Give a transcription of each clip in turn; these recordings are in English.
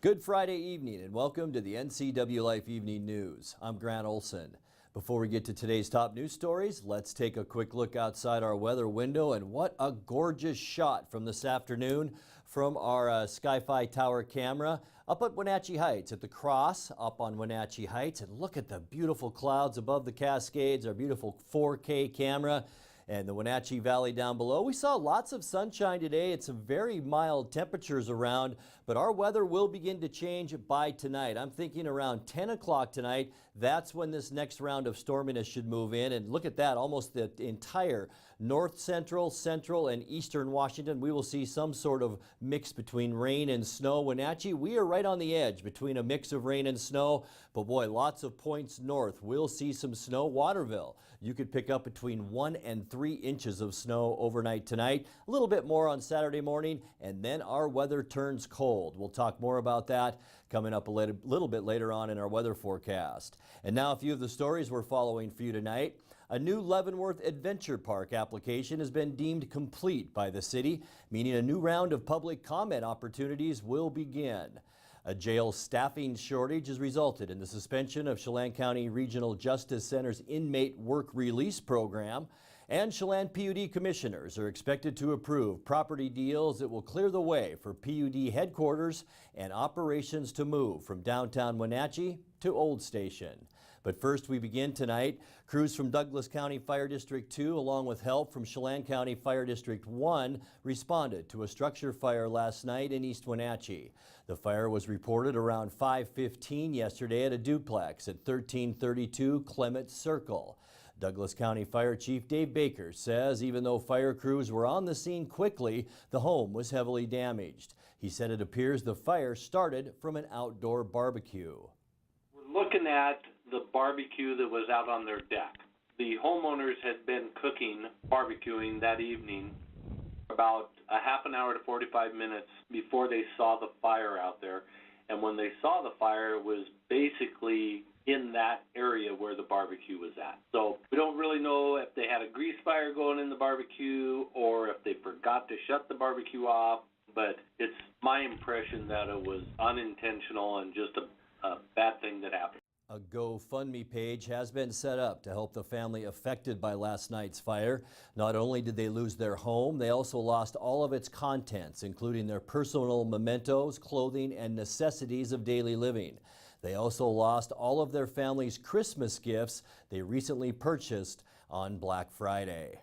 Good Friday evening and welcome to the NCWLIFE Evening News. I'm Grant Olson. Before we get to today's top news stories, let's take a quick look outside our weather window, and what a gorgeous shot from this afternoon from our Sky-Fi Tower camera up at Wenatchee Heights, at the cross up on Wenatchee Heights. And look at the beautiful clouds above the Cascades, our beautiful 4K camera. And the Wenatchee Valley down below. We saw lots of sunshine today. It's some very mild temperatures around, but our weather will begin to change by tonight. I'm thinking around 10 o'clock tonight. That's when this next round of storminess should move in. And look at that, almost the entire north central, central, and eastern Washington. We will see some sort of mix between rain and snow. Wenatchee, we are right on the edge between a mix of rain and snow, but boy, lots of points north. We'll see some snow. Waterville, you could pick up between 1 and 3 inches of snow overnight tonight. A little bit more on Saturday morning, and then our weather turns cold. We'll talk more about that coming up a little bit later on in our weather forecast. And now a few of the stories we're following for you tonight. A new Leavenworth Adventure Park application has been deemed complete by the city, meaning a new round of public comment opportunities will begin. A jail staffing shortage has resulted in the suspension of Chelan County Regional Justice Center's inmate work release program. And Chelan PUD commissioners are expected to approve property deals that will clear the way for PUD headquarters and operations to move from downtown Wenatchee to Old Station. But first, we begin tonight. Crews from Douglas County Fire District 2, along with help from Chelan County Fire District 1, responded to a structure fire last night in East Wenatchee. The fire was reported around 5:15 yesterday at a duplex at 1332 Clement Circle. Douglas County Fire Chief Dave Baker says even though fire crews were on the scene quickly, the home was heavily damaged. He said it appears the fire started from an outdoor barbecue. We're looking at the barbecue that was out on their deck. The homeowners had been cooking, barbecuing that evening about a half an hour to 45 minutes before they saw the fire out there. And when they saw the fire, it was basically in that area where the barbecue was at. So we don't really know if they had a grease fire going in the barbecue or if they forgot to shut the barbecue off, but it's my impression that it was unintentional and just a bad thing that happened. A GoFundMe page has been set up to help the family affected by last night's fire. Not only did they lose their home, they also lost all of its contents, including their personal mementos, clothing, and necessities of daily living. They also lost all of their family's Christmas gifts they recently purchased on Black Friday.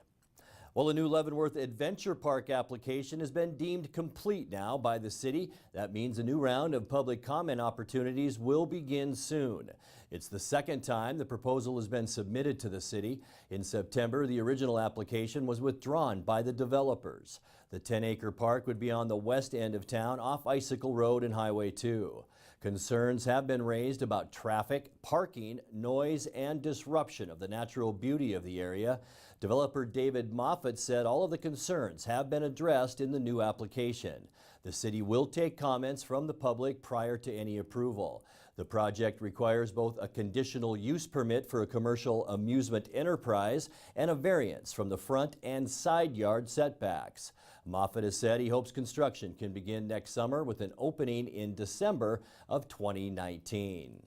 Well, a new Leavenworth Adventure Park application has been deemed complete now by the city. That means a new round of public comment opportunities will begin soon. It's the second time the proposal has been submitted to the city. In September, the original application was withdrawn by the developers. The 10-acre park would be on the west end of town off Icicle Road and Highway 2. Concerns have been raised about traffic, parking, noise, and disruption of the natural beauty of the area. Developer David Moffett said all of the concerns have been addressed in the new application. The city will take comments from the public prior to any approval. The project requires both a conditional use permit for a commercial amusement enterprise and a variance from the front and side yard setbacks. Moffett has said he hopes construction can begin next summer with an opening in December of 2019.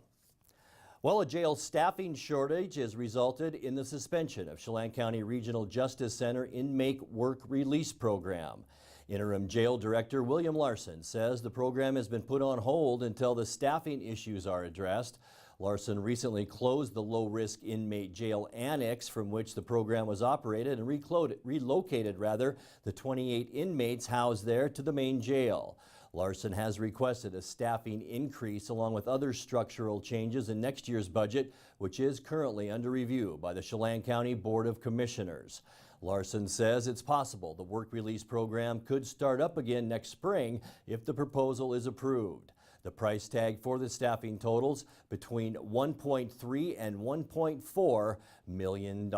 Well, a jail staffing shortage has resulted in the suspension of Chelan County Regional Justice Center inmate work release program. Interim Jail Director William Larson says the program has been put on hold until the staffing issues are addressed. Larson recently closed the low-risk inmate jail annex from which the program was operated and relocated the 28 inmates housed there to the main jail. Larson has requested a staffing increase along with other structural changes in next year's budget, which is currently under review by the Chelan County Board of Commissioners. Larson says it's possible the work release program could start up again next spring if the proposal is approved. The price tag for the staffing totals between $1.3 and $1.4 million.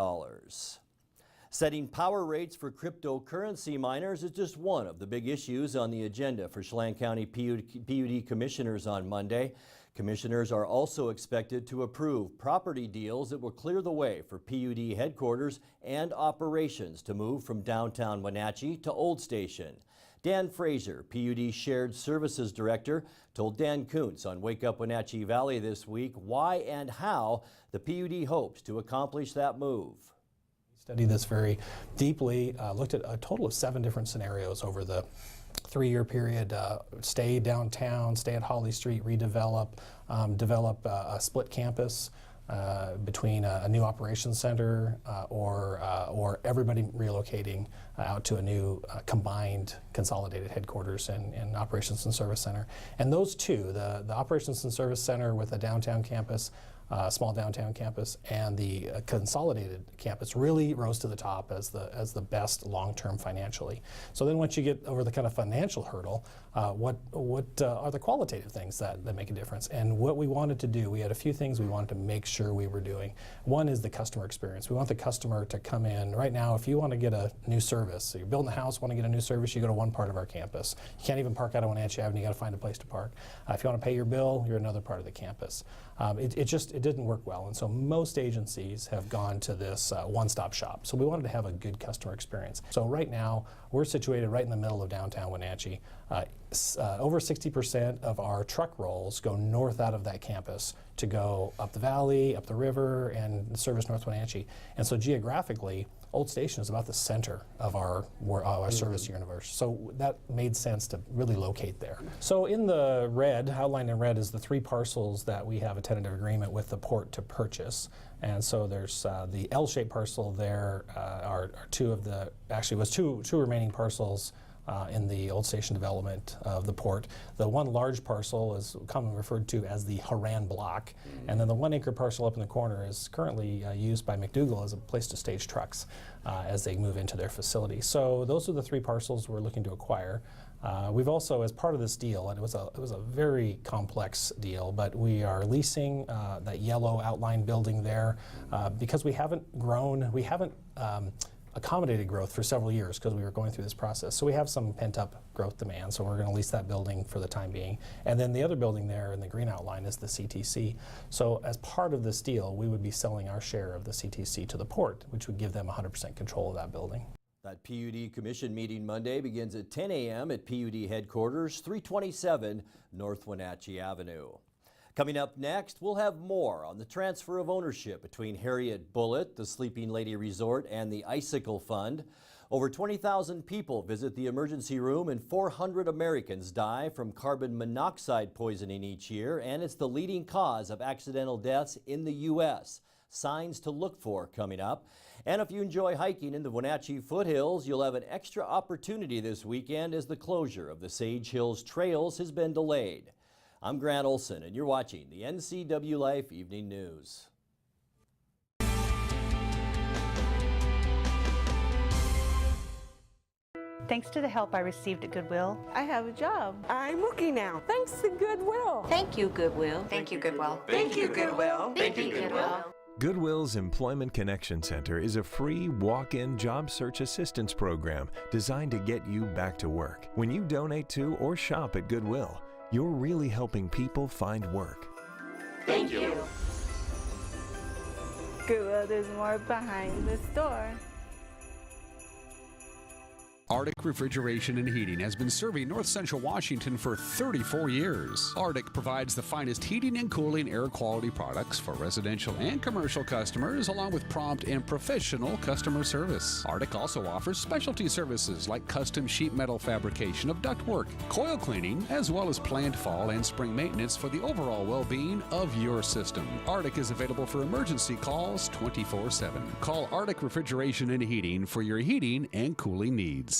Setting power rates for cryptocurrency miners is just one of the big issues on the agenda for Chelan County PUD commissioners on Monday. Commissioners are also expected to approve property deals that will clear the way for PUD headquarters and operations to move from downtown Wenatchee to Old Station. Dan Fraser, PUD Shared Services Director, told Dan Kuntz on Wake Up Wenatchee Valley this week why and how the PUD hopes to accomplish that move. Studied this very deeply, looked at a total of 7 different scenarios over the 3-year period. Stay downtown, stay at Holly Street, redevelop, develop a split campus between a new operations center or everybody relocating out to a new combined consolidated headquarters and operations and service center. And those two, the operations and service center with a downtown campus, small downtown campus, and the consolidated campus really rose to the top as the best long-term financially. So then once you get over the kind of financial hurdle, what are the qualitative things that make a difference? And what we wanted to do, we had a few things we wanted to make sure we were doing. One is the customer experience. We want the customer to come in. Right now, if you want to get a new service, so you're building a house, want to get a new service, you go to one part of our campus. You can't even park out on Wenatchee Avenue, you got to find a place to park. If you want to pay your bill, you're another part of the campus. It didn't work well, and so most agencies have gone to this one-stop shop. So we wanted to have a good customer experience. So right now, we're situated right in the middle of downtown Wenatchee. Over 60% of our truck rolls go north out of that campus to go up the valley, up the river, and service North Wenatchee. And so geographically, Old Station is about the center of our service universe. So that made sense to really locate there. So in the red, outlined in red, is the 3 parcels that we have a tentative agreement with the port to purchase. And so there's the L-shaped parcel there are 2 of the, actually was two remaining parcels in the Old Station development of the port. The one large parcel is commonly referred to as the Haran Block, and then the 1-acre parcel up in the corner is currently used by McDougall as a place to stage trucks as they move into their facility. So those are the 3 parcels we're looking to acquire. We've also, as part of this deal, and it was a very complex deal, but we are leasing that yellow outline building there because we haven't grown, we haven't accommodated growth for several years because we were going through this process. So we have some pent-up growth demand, so we're going to lease that building for the time being. And then the other building there in the green outline is the CTC. So as part of this deal, we would be selling our share of the CTC to the port, which would give them 100% control of that building. That PUD Commission meeting Monday begins at 10 a.m. at PUD headquarters, 327 North Wenatchee Avenue. Coming up next, we'll have more on the transfer of ownership between Harriet Bullitt, the Sleeping Lady Resort, and the Icicle Fund. Over 20,000 people visit the emergency room and 400 Americans die from carbon monoxide poisoning each year, and it's the leading cause of accidental deaths in the U.S. Signs to look for coming up. And if you enjoy hiking in the Wenatchee foothills, you'll have an extra opportunity this weekend as the closure of the Sage Hills Trails has been delayed. I'm Grant Olson, and you're watching the NCWLIFE Evening News. Thanks to the help I received at Goodwill, I have a job. I'm working now, thanks to Goodwill. Thank you, Goodwill. Thank you, Goodwill. Thank you, Goodwill. Thank you, Goodwill. Goodwill's Employment Connection Center is a free walk-in job search assistance program designed to get you back to work. When you donate to or shop at Goodwill, you're really helping people find work. Thank you. Goodwill, there's more behind the store. Arctic Refrigeration and Heating has been serving North Central Washington for 34 years. Arctic provides the finest heating and cooling air quality products for residential and commercial customers, along with prompt and professional customer service. Arctic also offers specialty services like custom sheet metal fabrication of ductwork, coil cleaning, as well as planned fall and spring maintenance for the overall well-being of your system. Arctic is available for emergency calls 24/7. Call Arctic Refrigeration and Heating for your heating and cooling needs.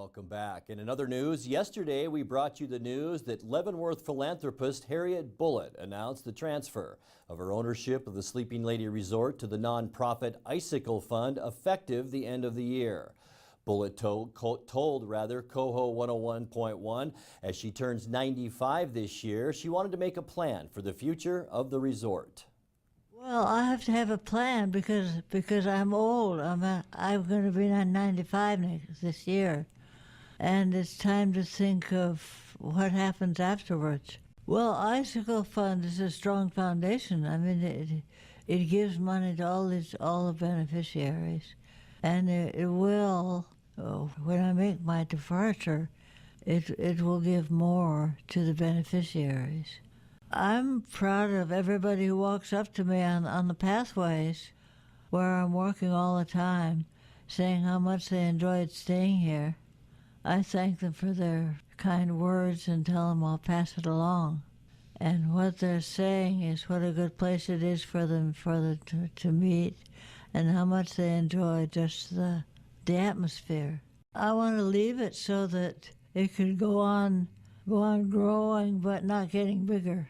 Welcome back. In other news, yesterday we brought you the news that Leavenworth philanthropist Harriet Bullitt announced the transfer of her ownership of the Sleeping Lady Resort to the nonprofit Icicle Fund effective the end of the year. Bullitt told Coho 101.1 as she turns 95 this year, she wanted to make a plan for the future of the resort. Well, I have to have a plan because I'm old. I'm going to be 95 this year, and it's time to think of what happens afterwards. Well, Icicle Fund is a strong foundation. I mean, it gives money to all the beneficiaries, and it will. When I make my departure, it will give more to the beneficiaries. I'm proud of everybody who walks up to me on the pathways where I'm working all the time, saying how much they enjoyed staying here. I thank them for their kind words and tell them I'll pass it along. And what they're saying is what a good place it is for them to meet, and how much they enjoy just the atmosphere. I want to leave it so that it could go on growing but not getting bigger.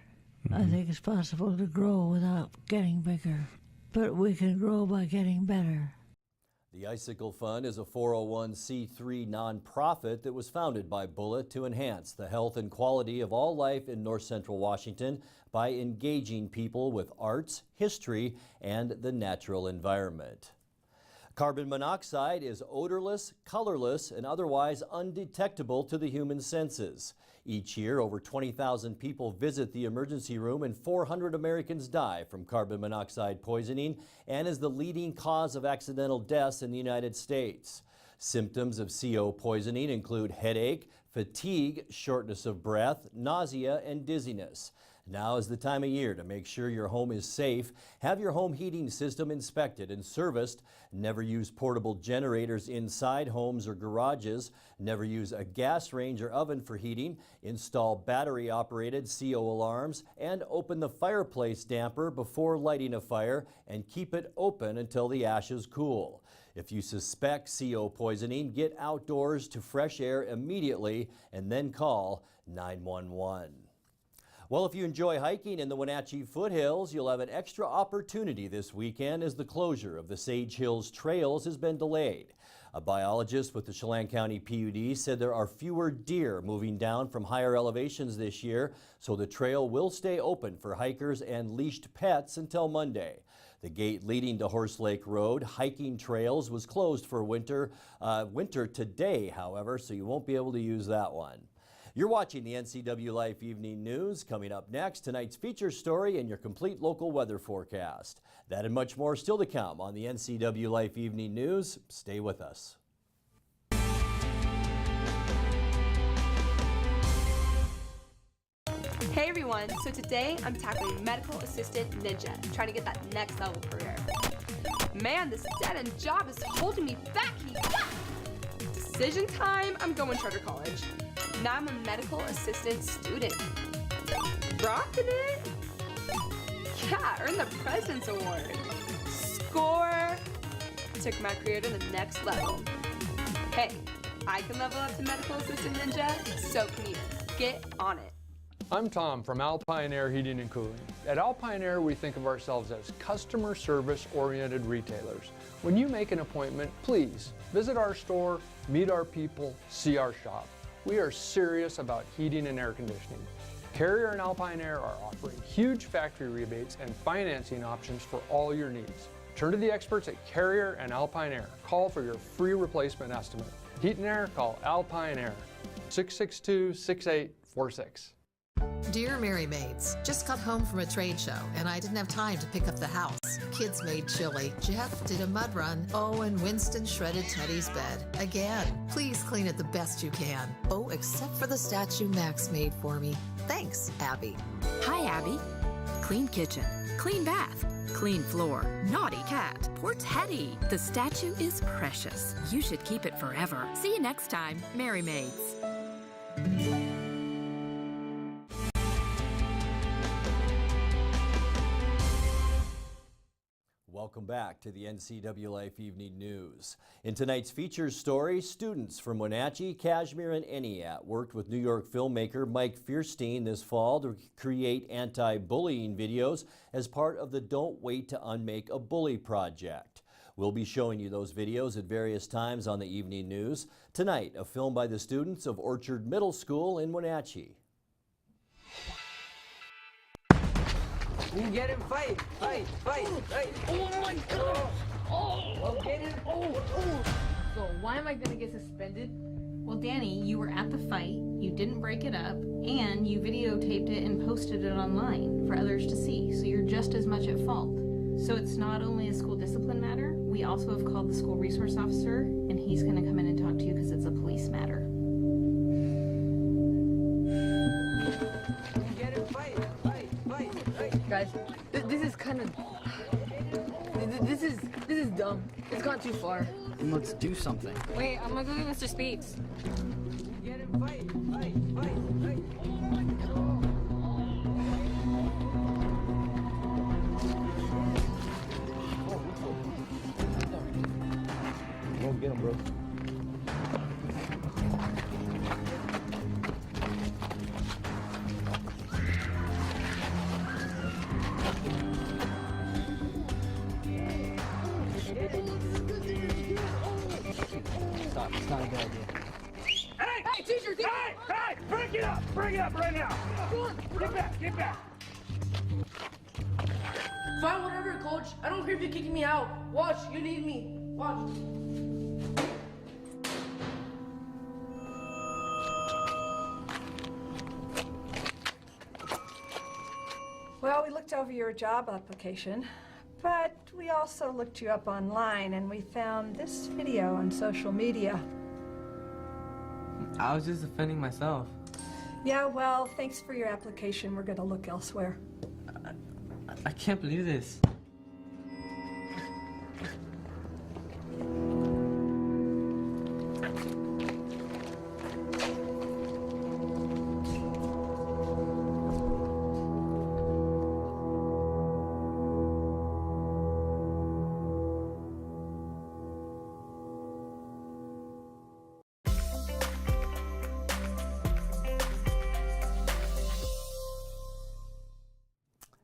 I think it's possible to grow without getting bigger, but we can grow by getting better. The Icicle Fund is a 401c3 nonprofit that was founded by Bullitt to enhance the health and quality of all life in North Central Washington by engaging people with arts, history, and the natural environment. Carbon monoxide is odorless, colorless, and otherwise undetectable to the human senses. Each year, over 20,000 people visit the emergency room and 400 Americans die from carbon monoxide poisoning and is the leading cause of accidental deaths in the United States. Symptoms of CO poisoning include headache, fatigue, shortness of breath, nausea, and dizziness. Now is the time of year to make sure your home is safe. Have your home heating system inspected and serviced. Never use portable generators inside homes or garages. Never use a gas range or oven for heating. Install battery-operated CO alarms and open the fireplace damper before lighting a fire and keep it open until the ashes cool. If you suspect CO poisoning, get outdoors to fresh air immediately and then call 911. Well, if you enjoy hiking in the Wenatchee foothills, you'll have an extra opportunity this weekend as the closure of the Sage Hills Trails has been delayed. A biologist with the Chelan County PUD said there are fewer deer moving down from higher elevations this year, so the trail will stay open for hikers and leashed pets until Monday. The gate leading to Horse Lake Road, Hiking Trails, was closed for winter today, however, so you won't be able to use that one. You're watching the NCWLIFE Evening News. Coming up next, tonight's feature story and your complete local weather forecast. That and much more still to come on the NCWLIFE Evening News. Stay with us. Hey everyone, so today I'm tackling medical assistant ninja, trying to get that next level career. Man, this dead-end job is holding me back. Decision time, I'm going charter college. Now I'm a medical assistant student. Rocking it! Yeah, earned the President's Award. Score! Took my career to the next level. Hey, I can level up to medical assistant ninja, so can you. Get on it. I'm Tom from Alpine Air Heating and Cooling. At Alpine Air, we think of ourselves as customer service-oriented retailers. When you make an appointment, please visit our store, meet our people, see our shop. We are serious about heating and air conditioning. Carrier and Alpine Air are offering huge factory rebates and financing options for all your needs. Turn to the experts at Carrier and Alpine Air. Call for your free replacement estimate. Heat and air, call Alpine Air, 662-6846. Dear Mary Maids, just got home from a trade show and I didn't have time to pick up the house. Kids made chili. Jeff did a mud run. Oh, and Winston shredded Teddy's bed. Again, please clean it the best you can. Oh, except for the statue Max made for me. Thanks, Abby. Hi, Abby. Clean kitchen, clean bath, clean floor, naughty cat. Poor Teddy. The statue is precious. You should keep it forever. See you next time, Mary Maids. Welcome back to the NCWLIFE Evening News. In tonight's features story, students from Wenatchee, Kashmir, and Entiat worked with New York filmmaker Mike Fierstein this fall to create anti-bullying videos as part of the Don't Wait to Unmake a Bully project. We'll be showing you those videos at various times on the Evening News. Tonight, a film by the students of Orchard Middle School in Wenatchee. You get him, fight. Oh my God! Oh, get him. So why am I gonna get suspended? Well, Danny, you were at the fight, you didn't break it up, and you videotaped it and posted it online for others to see, so you're just as much at fault. So it's not only a school discipline matter, we also have called the school resource officer, and he's gonna come in and talk to you because it's a police matter. Get him, fight. Guys, this is kind of... This is dumb. It's gone too far. Let's do something. Wait, I'm gonna go get Mr. Speeds. Get him, fight. Go get him, bro. Stop, it's not a bad idea. Hey, teacher! Hey! Bring it up right now! Get back! Fine, whatever, coach. I don't care if you're kicking me out. Watch, you need me. Watch. Well, we looked over your job application, but we also looked you up online and we found this video on social media. I was just defending myself. Yeah, well, thanks for your application. We're going to look elsewhere. I can't believe this.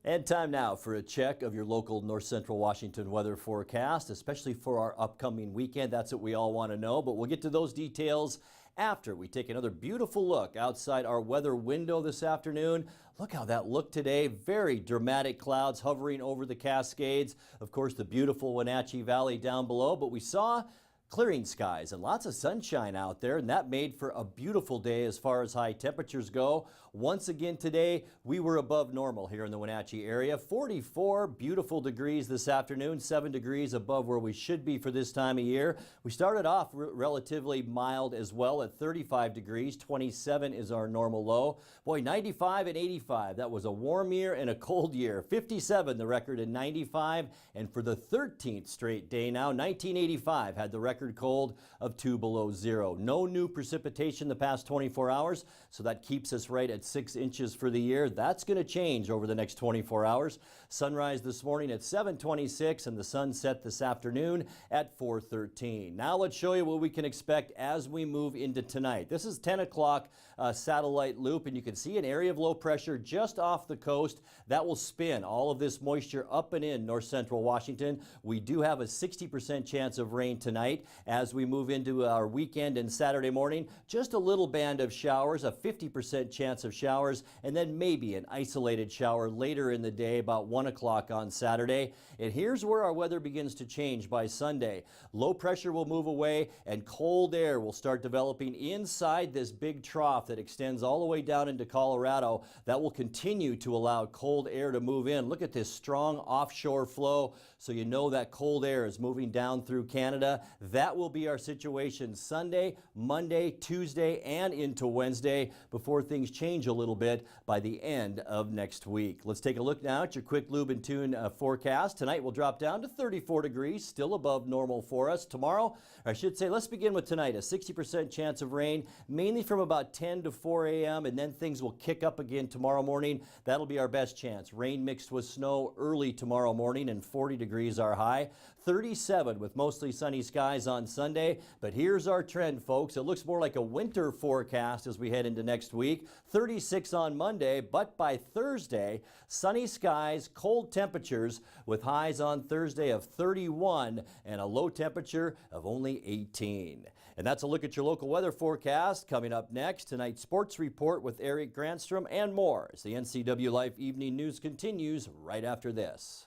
And time now for a check of your local North Central Washington weather forecast, especially for our upcoming weekend. That's what we all want to know, but we'll get to those details after we take another beautiful look outside our weather window this afternoon. Look how that looked today. Very dramatic clouds hovering over the Cascades. Of course, the beautiful Wenatchee Valley down below, but we saw clearing skies and lots of sunshine out there, and that made for a beautiful day as far as high temperatures go. Once again today, we were above normal here in the Wenatchee area. 44 beautiful degrees this afternoon, 7 degrees above where we should be for this time of year. We started off relatively mild as well at 35 degrees. 27 is our normal low. Boy, 95 and 85. That was a warm year and a cold year. 57 the record in 95, and for the 13th straight day now, 1985 had the record cold of 2 below zero. No new precipitation the past 24 hours, so that keeps us right at 6 inches for the year. That's going to change over the next 24 hours. Sunrise this morning at 7:26 and the sunset this afternoon at 4:13. Now let's show you what we can expect as we move into tonight. This is 10 o'clock satellite loop, and you can see an area of low pressure just off the coast that will spin all of this moisture up and in north central Washington. We do have a 60% chance of rain tonight as we move into our weekend and Saturday morning. Just a little band of showers, a 50% chance of showers, and then maybe an isolated shower later in the day about 1 o'clock on Saturday. And here's where our weather begins to change by Sunday. Low pressure will move away and cold air will start developing inside this big trough that extends all the way down into Colorado. That will continue to allow cold air to move in. Look at this strong offshore flow, so you know that cold air is moving down through Canada. That will be our situation Sunday, Monday, Tuesday, and into Wednesday before things change a little bit by the end of next week. Let's take a look now at your quick lube and tune forecast. Tonight will drop down to 34 degrees, still above normal for us. Tomorrow, or I should say, let's begin with tonight, a 60% chance of rain, mainly from about 10 to 4 a.m., and then things will kick up again tomorrow morning. That'll be our best chance. Rain mixed with snow early tomorrow morning, and 40 degrees our high. 37 with mostly sunny skies on Sunday. But here's our trend, folks. It looks more like a winter forecast as we head into next week. 36 on Monday, but by Thursday, sunny skies, cold temperatures with highs on Thursday of 31 and a low temperature of only 18. And that's a look at your local weather forecast. Coming up next, tonight's sports report with Eric Granstrom and more as the NCWLIFE Evening News continues right after this.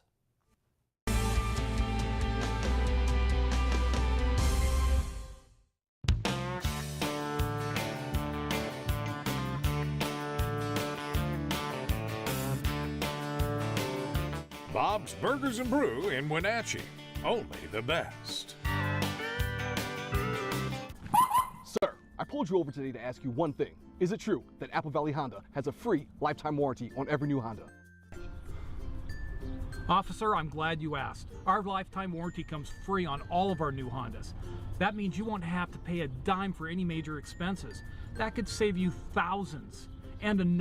Bob's Burgers and Brew in Wenatchee. Only the best. Sir, I pulled you over today to ask you one thing. Is it true that Apple Valley Honda has a free lifetime warranty on every new Honda? Officer, I'm glad you asked. Our lifetime warranty comes free on all of our new Hondas. That means you won't have to pay a dime for any major expenses. That could save you thousands. And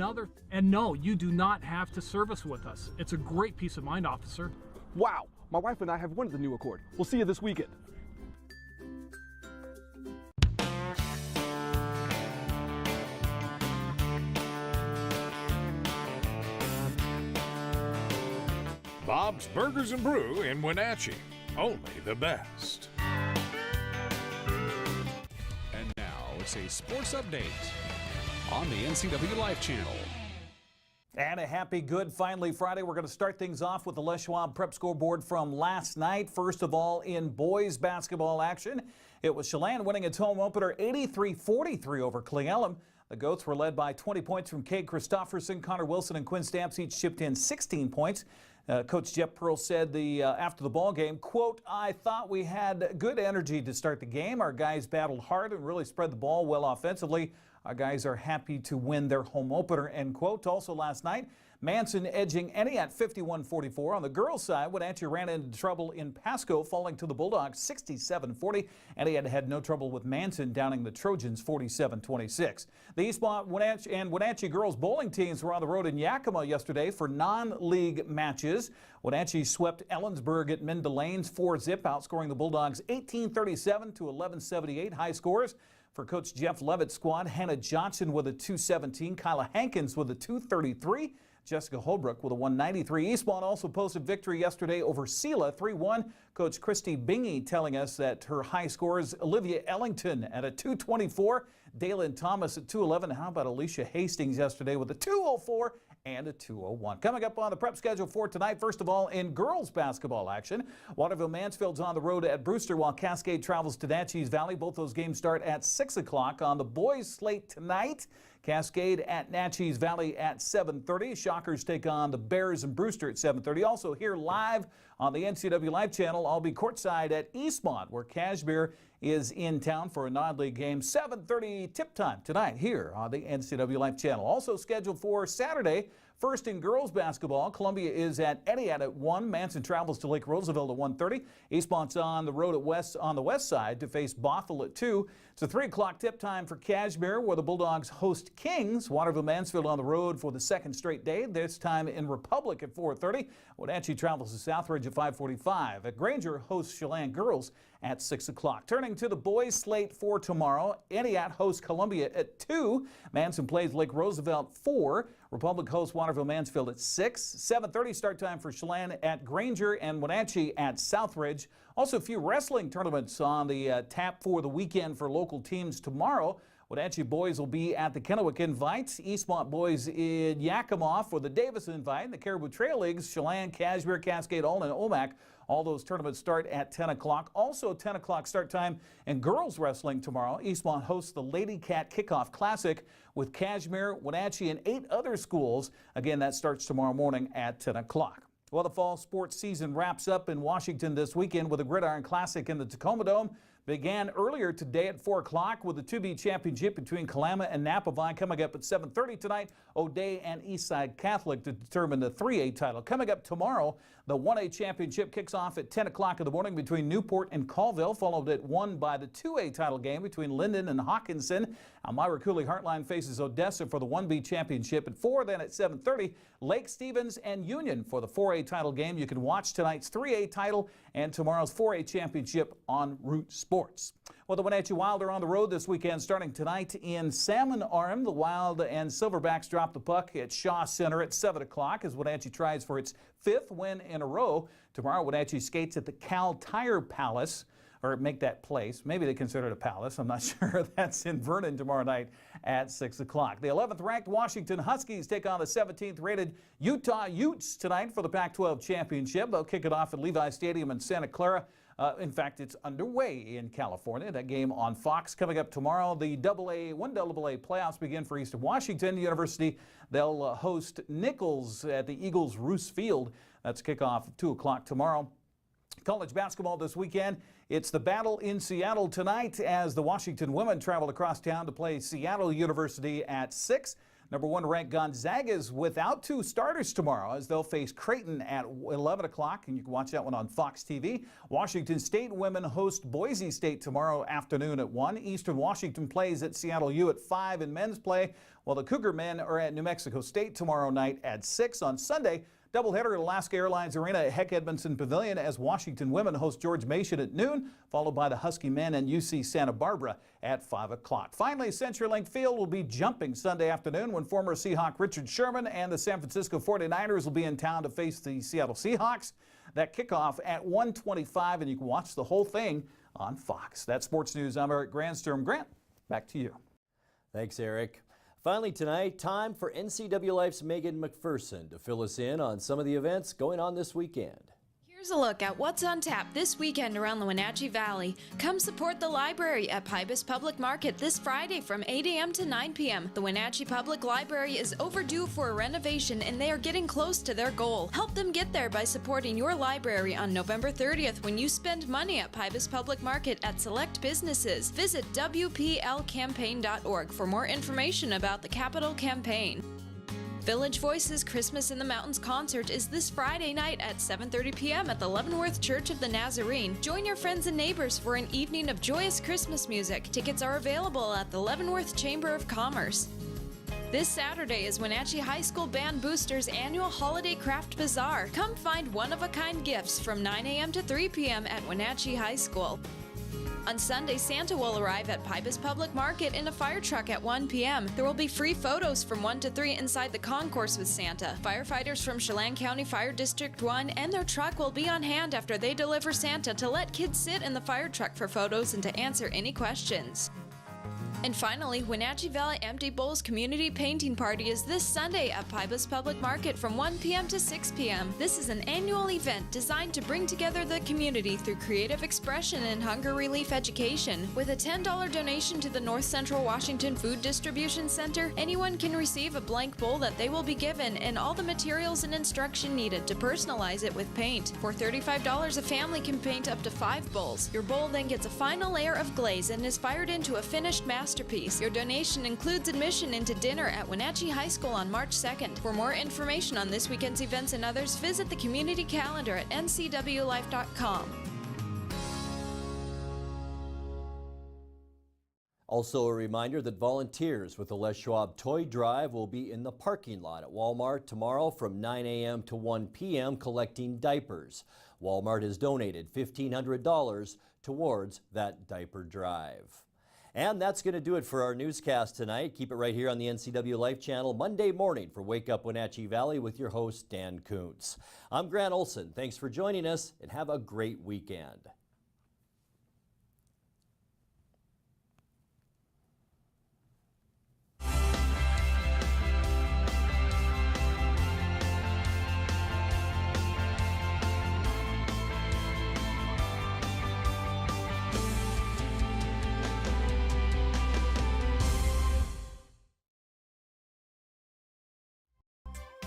no, you do not have to service with us. It's a great peace of mind, officer. Wow, my wife and I have wanted the new Accord. We'll see you this weekend. Bob's Burgers and Brew in Wenatchee. Only the best. And now it's a sports update on the NCWLIFE channel. And a happy, good, finally Friday. We're going to start things off with the Les Schwab Prep scoreboard from last night. First of all, in boys basketball action, it was Chelan winning its home opener 83-43 over Cle Elum. The Goats were led by 20 points from Cade Christofferson. Connor Wilson and Quinn Stamps each chipped in 16 points. Coach Jeff Pearl said after the ball game, quote, "I thought we had good energy to start the game. Our guys battled hard and really spread the ball well offensively. Our guys are happy to win their home opener," end quote. Also last night, Manson edging Entiat 51-44. On the girls' side, Wenatchee ran into trouble in Pasco, falling to the Bulldogs 67-40. Entiat had no trouble with Manson, downing the Trojans 47-26. The Eastmont Wenatchee girls bowling teams were on the road in Yakima yesterday for non-league matches. Wenatchee swept Ellensburg at Mendeleins 4-zip, outscoring the Bulldogs 18-37 to 11-78. High scores for Coach Jeff Levitt's squad: Hannah Johnson with a 217, Kyla Hankins with a 233, Jessica Holbrook with a 193. Eastmont also posted victory yesterday over Sela 3-1. Coach Christy Bingy telling us that her high scores: Olivia Ellington at a 224, Dalen Thomas at 211. How about Alicia Hastings yesterday with a 204 and a 201. Coming up on the prep schedule for tonight, first of all, in girls basketball action, Waterville Mansfield's on the road at Brewster while Cascade travels to Natchez Valley. Both those games start at 6 o'clock. On the boys' slate tonight, Cascade at Natchez Valley at 7:30. Shockers take on the Bears and Brewster at 7:30. Also here live on the NCWLIFE channel, I'll be courtside at Eastmont, where Cashmere is in town for a non-league game. 7:30 tip time tonight here on the NCWLIFE channel. Also scheduled for Saturday, first in girls basketball, Columbia is at Entiat at 1. Manson travels to Lake Roosevelt at 1:30. Eastmont's on the road on the west side to face Bothell at 2. It's a 3 o'clock tip time for Cashmere, where the Bulldogs host Kings. Waterville Mansfield on the road for the second straight day, this time in Republic at 4:30. Wenatchee travels to Southridge at 5:45. At Granger hosts Chelan girls at 6 o'clock. Turning to the boys' slate for tomorrow, Entiat hosts Columbia at 2. Manson plays Lake Roosevelt 4. Republic hosts Waterville Mansfield at 6. 7:30 start time for Chelan at Granger and Wenatchee at Southridge. Also a few wrestling tournaments on the tap for the weekend for local teams tomorrow. Wenatchee boys will be at the Kennewick Invite. Eastmont boys in Yakima for the Davis Invite. And the Caribou Trail Leagues, Chelan, Cashmere, Cascade, Alton, and Omak. All those tournaments start at 10 o'clock. Also 10 o'clock start time in girls wrestling tomorrow. Eastmont hosts the Lady Cat Kickoff Classic with Cashmere, Wenatchee, and 8 other schools. Again, that starts tomorrow morning at 10 o'clock. Well, the fall sports season wraps up in Washington this weekend with a Gridiron Classic in the Tacoma Dome. began earlier today at 4 o'clock with the 2B championship between Kalama and Napavine coming up at 7:30 tonight. O'Day and Eastside Catholic to determine the 3A title. Coming up tomorrow, the 1A championship kicks off at 10 o'clock in the morning between Newport and Colville, followed at 1 by the 2A title game between Linden and Hawkinson. Elmira Cooley Heartline faces Odessa for the 1B championship at 4. Then at 7:30, Lake Stevens and Union for the 4A title game. You can watch tonight's 3A title and tomorrow's 4A championship on Root Sports. Well, the Wenatchee Wild are on the road this weekend, starting tonight in Salmon Arm. The Wild and Silverbacks drop the puck at Shaw Center at 7 o'clock as Wenatchee tries for its 5th win in a row. Tomorrow, Wenatchee skates at the Cal Tire Palace, or make that place. Maybe they consider it a palace. I'm not sure. That's in Vernon tomorrow night at 6 o'clock. The 11th ranked Washington Huskies take on the 17th rated Utah Utes tonight for the Pac-12 championship. They'll kick it off at Levi Stadium in Santa Clara. In fact, it's underway in California. That game on Fox coming up tomorrow. The 1AA playoffs begin for Eastern Washington University. They'll host Nichols at the Eagles Roos Field. That's kickoff at 2 o'clock tomorrow. College basketball this weekend. It's the battle in Seattle tonight as the Washington women travel across town to play Seattle University at 6. Number 1 ranked Gonzaga is without 2 starters tomorrow as they'll face Creighton at 11 o'clock, and you can watch that one on Fox TV. Washington State women host Boise State tomorrow afternoon at 1. Eastern Washington plays at Seattle U at 5 in men's play, while the Cougar men are at New Mexico State tomorrow night at 6. On Sunday, doubleheader at Alaska Airlines Arena at Heck Edmondson Pavilion as Washington women host George Mason at noon, followed by the Husky men and UC Santa Barbara at 5 o'clock. Finally, CenturyLink Field will be jumping Sunday afternoon when former Seahawk Richard Sherman and the San Francisco 49ers will be in town to face the Seattle Seahawks. That kickoff at 1:25, and you can watch the whole thing on Fox. That's Sports News. I'm Eric Granstrom. Grant, back to you. Thanks, Eric. Finally tonight, time for NCWLIFE's Megan McPherson to fill us in on some of the events going on this weekend. Here's a look at what's on tap this weekend around the Wenatchee Valley. Come support the library at Pybus Public Market this Friday from 8 a.m. to 9 p.m. The Wenatchee Public Library is overdue for a renovation and they are getting close to their goal. Help them get there by supporting your library on November 30th when you spend money at Pybus Public Market at select businesses. Visit WPLcampaign.org for more information about the capital campaign. Village Voices Christmas in the Mountains concert is this Friday night at 7:30 p.m. at the Leavenworth Church of the Nazarene. Join your friends and neighbors for an evening of joyous Christmas music. Tickets are available at the Leavenworth Chamber of Commerce. This Saturday is Wenatchee High School Band Boosters' annual Holiday Craft Bazaar. Come find one-of-a-kind gifts from 9 a.m. to 3 p.m. at Wenatchee High School. On Sunday, Santa will arrive at Pybus Public Market in a fire truck at 1 p.m. There will be free photos from 1 to 3 inside the concourse with Santa. Firefighters from Chelan County Fire District 1 and their truck will be on hand after they deliver Santa to let kids sit in the fire truck for photos and to answer any questions. And finally, Wenatchee Valley Empty Bowls Community Painting Party is this Sunday at Pybus Public Market from 1 p.m. to 6 p.m. This is an annual event designed to bring together the community through creative expression and hunger relief education. With a $10 donation to the North Central Washington Food Distribution Center, anyone can receive a blank bowl that they will be given and all the materials and instruction needed to personalize it with paint. For $35, a family can paint up to 5 bowls. Your bowl then gets a final layer of glaze and is fired into a finished masterpiece. Your donation includes admission into dinner at Wenatchee High School on March 2nd. For more information on this weekend's events and others, visit the community calendar at ncwlife.com. Also a reminder that volunteers with the Les Schwab Toy Drive will be in the parking lot at Walmart tomorrow from 9 a.m. to 1 p.m. collecting diapers. Walmart has donated $1,500 towards that diaper drive. And that's going to do it for our newscast tonight. Keep it right here on the NCW Life channel Monday morning for Wake Up Wenatchee Valley with your host, Dan Kuntz. I'm Grant Olson. Thanks for joining us and have a great weekend.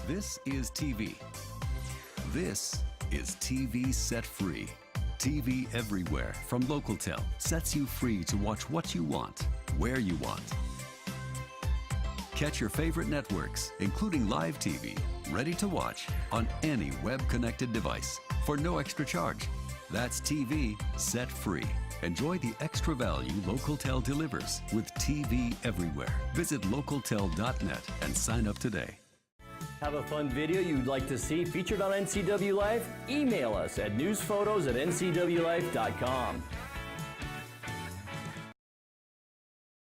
This is TV. This is TV Set Free. TV Everywhere from Localtel sets you free to watch what you want, where you want. Catch your favorite networks, including live TV, ready to watch on any web-connected device for no extra charge. That's TV set free. Enjoy the extra value Localtel delivers with TV Everywhere. Visit localtel.net and sign up today. Have a fun video you'd like to see featured on NCW Life? Email us at newsphotos@ncwlife.com.